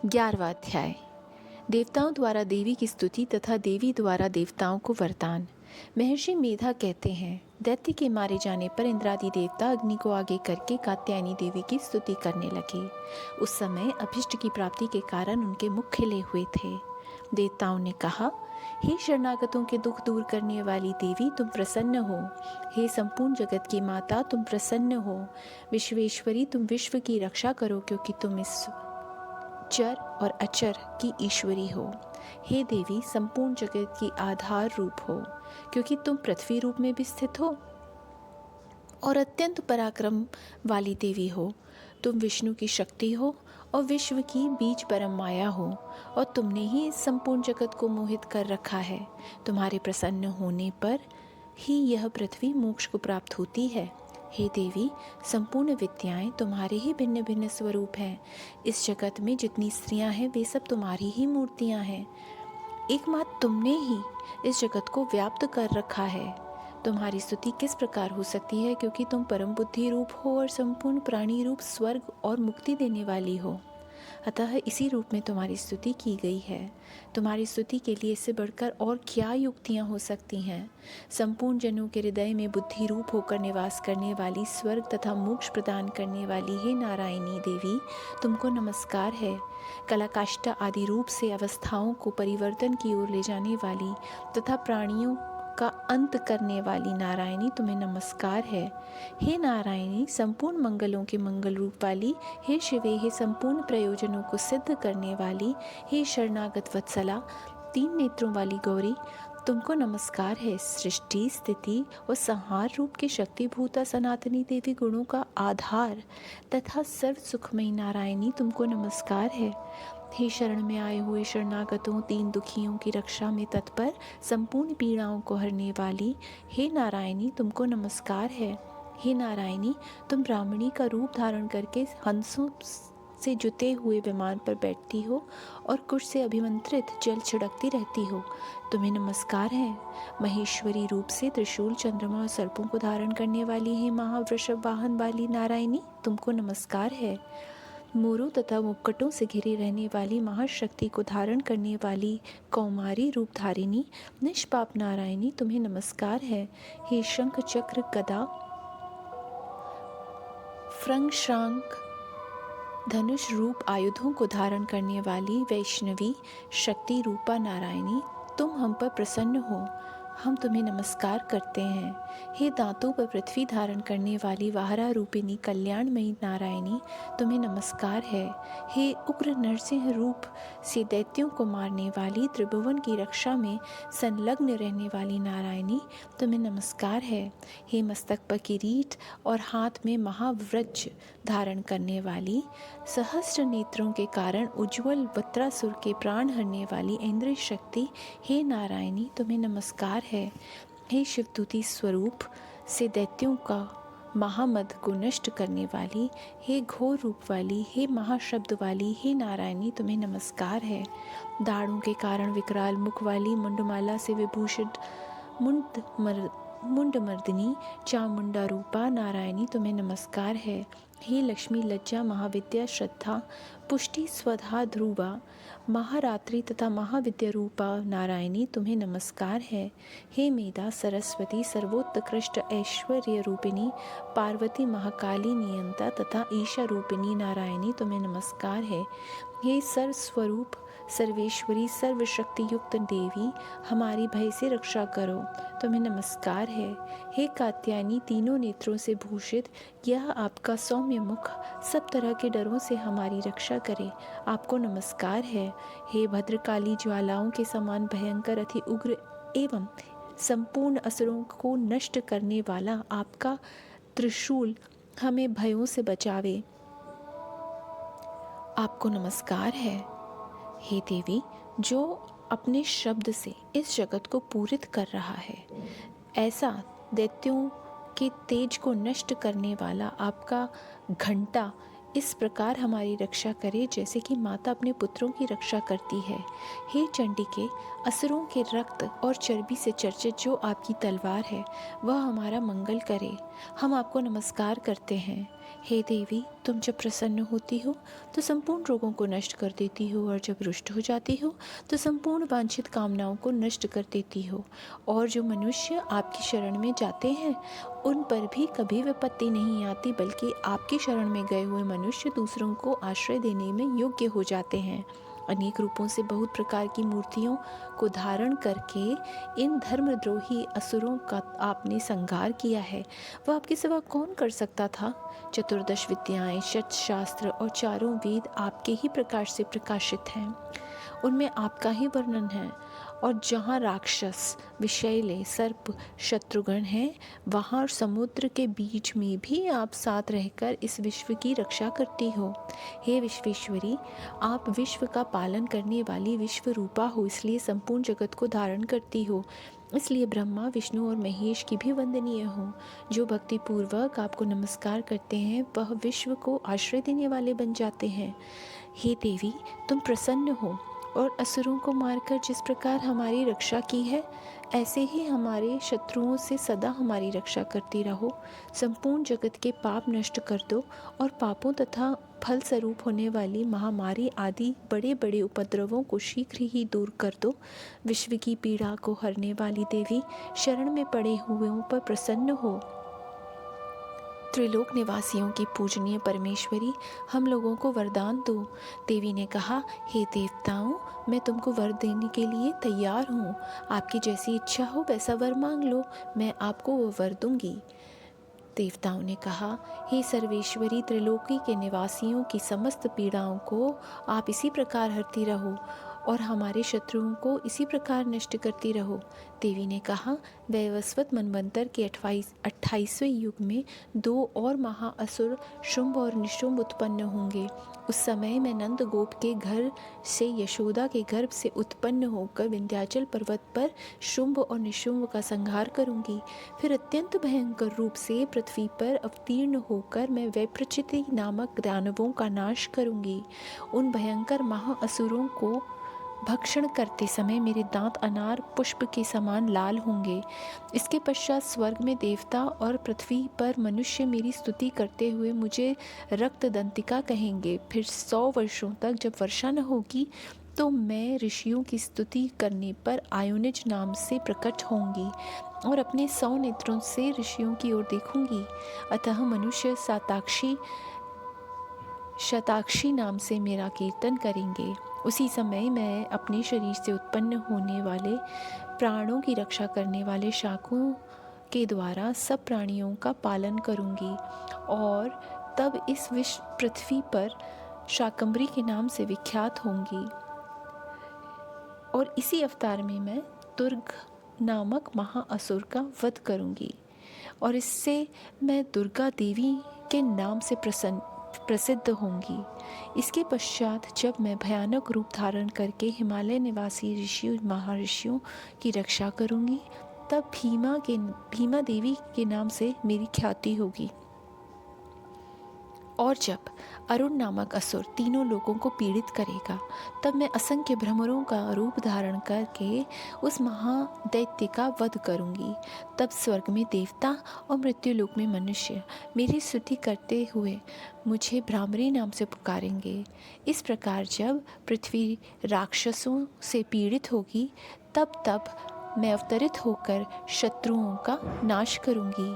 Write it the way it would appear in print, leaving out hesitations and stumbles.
11वां अध्याय। देवताओं द्वारा देवी की स्तुति तथा देवी द्वारा देवताओं को वरदान। महर्षि मेधा कहते हैं, दैत्य के मारे जाने पर इंद्रादि देवता अग्नि को आगे करके कात्यायनी देवी की स्तुति करने लगे। उस समय अभिष्ट की प्राप्ति के कारण उनके मुख खिले हुए थे। देवताओं ने कहा, हे शरणागतों के दुख दूर करने वाली देवी, तुम प्रसन्न हो। हे संपूर्ण जगत की माता, तुम प्रसन्न हो। विश्वेश्वरी, तुम विश्व की रक्षा करो, क्योंकि तुम इस चर और अचर की ईश्वरी हो। हे देवी, संपूर्ण जगत की आधार रूप हो, क्योंकि तुम पृथ्वी रूप में भी स्थित हो और अत्यंत पराक्रम वाली देवी हो। तुम विष्णु की शक्ति हो और विश्व की बीज परम माया हो, और तुमने ही इस संपूर्ण जगत को मोहित कर रखा है। तुम्हारे प्रसन्न होने पर ही यह पृथ्वी मोक्ष को प्राप्त होती है। हे देवी, संपूर्ण विद्याएं तुम्हारे ही भिन्न भिन्न स्वरूप हैं। इस जगत में जितनी स्त्रियां हैं वे सब तुम्हारी ही मूर्तियां हैं। एकमात्र तुमने ही इस जगत को व्याप्त कर रखा है। तुम्हारी स्तुति किस प्रकार हो सकती है, क्योंकि तुम परम बुद्धि रूप हो और संपूर्ण प्राणी रूप स्वर्ग और मुक्ति देने वाली हो। अतः इसी रूप में तुम्हारी स्तुति की गई है। तुम्हारी स्तुति के लिए इससे बढ़कर और क्या युक्तियाँ हो सकती हैं। संपूर्ण जनों के हृदय में बुद्धि रूप होकर निवास करने वाली, स्वर्ग तथा मोक्ष प्रदान करने वाली हे नारायणी देवी, तुमको नमस्कार है। कलाकाष्ठा आदि रूप से अवस्थाओं को परिवर्तन की ओर ले जाने वाली तथा प्राणियों का अंत करने वाली नारायणी, तुम्हें नमस्कार है। हे नारायणी, संपूर्ण मंगलों के मंगल रूप वाली, हे शिवे, हे संपूर्ण प्रयोजनों को सिद्ध करने वाली, हे शरणागत वत्सला, 3 नेत्रों वाली गौरी, तुमको नमस्कार है। सृष्टि, स्थिति और संहार रूप के शक्तिभूता सनातनी देवी, गुणों का आधार तथा सर्व सुखमयी नारायणी, तुमको नमस्कार है। हे शरण में आए हुए शरणागतों, 3 दुखियों की रक्षा में तत्पर, संपूर्ण पीड़ाओं को हरने वाली, हे नारायणी, तुमको नमस्कार है। हे नारायणी, तुम ब्राह्मणी का रूप धारण करके हंसों से जुते हुए विमान पर बैठती हो और कुश से अभिमंत्रित जल छिड़कती रहती हो, तुम्हें नमस्कार है। महेश्वरी रूप से त्रिशूल, चंद्रमा और सर्पों को धारण करने वाली, हे महावृषभ वाहन वाली नारायणी, तुमको नमस्कार है। मोरों तथा मुक्कटों से घिरे रहने वाली, महाशक्ति को धारण करने वाली कौमारी रूप धारिणी, निष्पाप नारायणी, तुम्हें नमस्कार है। हे शंख, चक्र, गदा, फ्रंग, शांक, धनुष रूप आयुधों को धारण करने वाली वैष्णवी शक्ति रूपा नारायणी, तुम हम पर प्रसन्न हो, हम तुम्हें नमस्कार करते हैं। हे दांतों पर पृथ्वी धारण करने वाली वाहरा रूपिणी कल्याणमयी नारायणी, तुम्हें नमस्कार है। हे उग्र नरसिंह रूप से दैत्यों को मारने वाली, त्रिभुवन की रक्षा में संलग्न रहने वाली नारायणी, तुम्हें नमस्कार है। हे मस्तक पर किरीट और हाथ में महावज्र धारण करने वाली, सहस्त्र नेत्रों के कारण उज्ज्वल वत्रासुर के प्राण हरने वाली इंद्र शक्ति, हे नारायणी, तुम्हें नमस्कार है। हे शिवदूती स्वरूप से दैत्यों का महामद को नष्ट करने वाली, हे घोर रूप वाली, हे महाशब्द वाली, हे नारायणी, तुम्हें नमस्कार है। दाढ़ों के कारण विकराल मुख वाली, मुंडमाला से विभूषित मुंडमर्दिनी चामुंडा रूपा नारायणी, तुम्हें नमस्कार है। हे लक्ष्मी, लज्जा, महाविद्या, श्रद्धा, पुष्टि, स्वधा, ध्रुवा, महारात्रि तथा महाविद्या रूपा नारायणी, तुम्हें नमस्कार है। हे मेधा, सरस्वती, सर्वोत्कृष्ट ऐश्वर्य रूपिणी, पार्वती, महाकाली, नियंता तथा ईशा रूपिणी नारायणी, तुम्हें नमस्कार है। हे सर्वस्वरूप सर्वेश्वरी, सर्वशक्ति युक्त देवी, हमारी भय से रक्षा करो, तुम्हें नमस्कार है। हे कात्यायनी, तीनों नेत्रों से भूषित, यह आपका सौम्य मुख सब तरह के डरों से हमारी रक्षा करे, आपको नमस्कार है। हे भद्रकाली, ज्वालाओं के समान भयंकर, अति उग्र एवं संपूर्ण असुरों को नष्ट करने वाला आपका त्रिशूल हमें भयों से बचावे, आपको नमस्कार है। हे देवी, जो अपने शब्द से इस जगत को पूरित कर रहा है, ऐसा दैत्यों के तेज को नष्ट करने वाला आपका घंटा इस प्रकार हमारी रक्षा करे, जैसे कि माता अपने पुत्रों की रक्षा करती है। हे चंडिके, असुरों के रक्त और चर्बी से चर्चित जो आपकी तलवार है, वह हमारा मंगल करे, हम आपको नमस्कार करते हैं। हे देवी, तुम जब प्रसन्न होती हो तो संपूर्ण रोगों को नष्ट कर देती हो, और जब रुष्ट हो जाती हो तो संपूर्ण वांछित कामनाओं को नष्ट कर देती हो। और जो मनुष्य आपकी शरण में जाते हैं उन पर भी कभी विपत्ति नहीं आती, बल्कि आपकी शरण में गए हुए मनुष्य दूसरों को आश्रय देने में योग्य हो जाते हैं। अनेक रूपों से बहुत प्रकार की मूर्तियों को धारण करके इन धर्मद्रोही असुरों का आपने संहार किया है। वह आपके सिवा कौन कर सकता था? चतुर्दश विद्याएं, शत शास्त्र और चारों वेद आपके ही प्रकाश से प्रकाशित हैं। उनमें आपका ही वर्णन है। और जहाँ राक्षस, विषैले, सर्प, शत्रुगण हैं, वहाँ समुद्र के बीच में भी आप साथ रहकर इस विश्व की रक्षा करती हो। हे विश्वेश्वरी, आप विश्व का पालन करने वाली विश्व रूपा हो, इसलिए संपूर्ण जगत को धारण करती हो। इसलिए ब्रह्मा, विष्णु और महेश की भी वंदनीय हो। जो भक्ति पूर्वक आपको नमस्कार करते हैं वह विश्व को आश्रय देने वाले बन जाते हैं। हे देवी, तुम प्रसन्न हो और असुरों को मारकर जिस प्रकार हमारी रक्षा की है, ऐसे ही हमारे शत्रुओं से सदा हमारी रक्षा करती रहो। संपूर्ण जगत के पाप नष्ट कर दो और पापों तथा फल स्वरूप होने वाली महामारी आदि बड़े बड़े उपद्रवों को शीघ्र ही दूर कर दो। विश्व की पीड़ा को हरने वाली देवी, शरण में पड़े हुओं पर प्रसन्न हो। त्रिलोक निवासियों की पूजनीय परमेश्वरी, हम लोगों को वरदान दो। देवी ने कहा, हे देवताओं, मैं तुमको वर देने के लिए तैयार हूँ। आपकी जैसी इच्छा हो वैसा वर मांग लो, मैं आपको वो वर दूंगी। देवताओं ने कहा, हे सर्वेश्वरी, त्रिलोकी के निवासियों की समस्त पीड़ाओं को आप इसी प्रकार हरती रहो और हमारे शत्रुओं को इसी प्रकार नष्ट करती रहो। देवी ने कहा, वैवस्वत मनवंतर के 28वें युग में 2 और महाअसुर शुंभ और निशुंभ उत्पन्न होंगे। उस समय मैं नंद गोप के घर से, यशोदा के गर्भ से उत्पन्न होकर विंध्याचल पर्वत पर शुंभ और निशुंभ का संहार करूंगी। फिर अत्यंत भयंकर रूप से पृथ्वी पर अवतीर्ण होकर मैं वैप्रचिति नामक दानवों का नाश करूंगी। उन भयंकर महाअसुरों को भक्षण करते समय मेरे दांत अनार पुष्प के समान लाल होंगे। इसके पश्चात स्वर्ग में देवता और पृथ्वी पर मनुष्य मेरी स्तुति करते हुए मुझे रक्तदंतिका कहेंगे। फिर 100 वर्षों तक जब वर्षा न होगी तो मैं ऋषियों की स्तुति करने पर आयुनिज नाम से प्रकट होंगी और अपने 100 नेत्रों से ऋषियों की ओर देखूंगी। अतः मनुष्य शताक्षी नाम से मेरा कीर्तन करेंगे। उसी समय मैं अपने शरीर से उत्पन्न होने वाले प्राणों की रक्षा करने वाले शाकों के द्वारा सब प्राणियों का पालन करूंगी और तब इस विश्व पृथ्वी पर शाकंभरी के नाम से विख्यात होंगी। और इसी अवतार में मैं दुर्ग नामक महाअसुर का वध करूंगी और इससे मैं दुर्गा देवी के नाम से प्रसिद्ध होंगी। इसके पश्चात जब मैं भयानक रूप धारण करके हिमालय निवासी ऋषि महर्षियों की रक्षा करूंगी, तब भीमा देवी के नाम से मेरी ख्याति होगी। और जब अरुण नामक असुर तीनों लोगों को पीड़ित करेगा, तब मैं असंख्य भ्रमरों का रूप धारण करके उस महादैत्य का वध करूंगी। तब स्वर्ग में देवता और मृत्युलोक में मनुष्य मेरी स्तुति करते हुए मुझे भ्रामरी नाम से पुकारेंगे। इस प्रकार जब पृथ्वी राक्षसों से पीड़ित होगी, तब मैं अवतरित होकर शत्रुओं का नाश करूंगी।